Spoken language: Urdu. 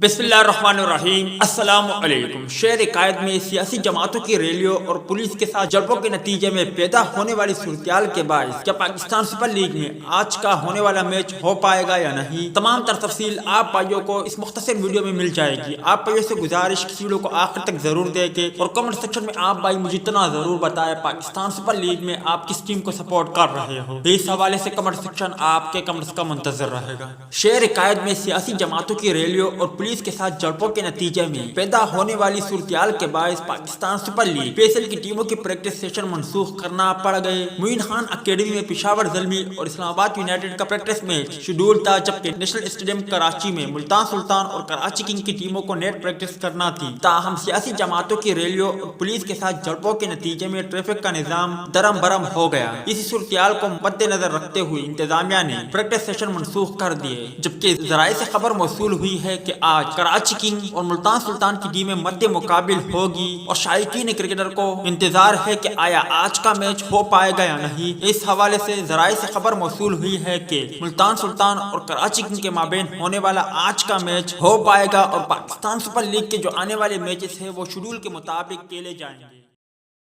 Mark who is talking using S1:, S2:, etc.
S1: بسم اللہ الرحمن الرحیم۔ السلام علیکم۔ شہر قائد میں سیاسی جماعتوں کی ریلیوں اور پولیس کے ساتھ جھڑپوں کے نتیجے میں پیدا ہونے والی صورتحال کے باعث کیا پاکستان سپر لیگ میں آج کا ہونے والا میچ ہو پائے گا یا نہیں، تمام تر تفصیل آپ بھائیوں کو اس مختصر ویڈیو میں مل جائے گی۔ آپ بھائیوں سے گزارش اس ویڈیو کو آخر تک ضرور دیکھیں اور کمنٹ سیکشن میں آپ بھائی مجھے اتنا ضرور بتائیں پاکستان سپر لیگ میں آپ کس ٹیم کو سپورٹ کر رہے ہو۔ اس حوالے سے کمنٹ سیکشن آپ کے کمنٹس کا منتظر رہے گا۔ شہر قائد میں سیاسی جماعتوں کی ریلیوں اور پولیس کے ساتھ جھڑپوں کے نتیجے میں پیدا ہونے والی صورتحال کے باعث پاکستان سپر لیگ پیسل کی ٹیموں کی پریکٹس سیشن منسوخ کرنا پڑ گئے۔ معین خان اکیڈمی میں پشاور زلمی اور اسلام آباد یونائیٹڈ کا پریکٹس میچ شیڈول تھا، جبکہ نیشنل اسٹیڈیم کراچی میں ملتان سلطان اور کراچی کنگ کی ٹیموں کو نیٹ پریکٹس کرنا تھی۔ تاہم سیاسی جماعتوں کی ریلیوں اور پولیس کے ساتھ جھڑپوں کے نتیجے میں ٹریفک کا نظام درم برم ہو گیا۔ اسی صورتحال کو مد نظر رکھتے ہوئے انتظامیہ نے پریکٹس سیشن منسوخ کر دیے، جبکہ ذرائع سے خبر موصول ہوئی ہے کہ آج کراچی کنگ اور ملتان سلطان کی ٹیمیں مد مقابل ہوگی اور شائقین کرکٹر کو انتظار ہے کہ آیا آج کا میچ ہو پائے گا یا نہیں۔ اس حوالے سے ذرائع سے خبر موصول ہوئی ہے کہ ملتان سلطان اور کراچی کنگ کے مابین ہونے والا آج کا میچ ہو پائے گا اور پاکستان سپر لیگ کے جو آنے والے میچز ہیں وہ شیڈول کے مطابق کھیلے جائیں گے۔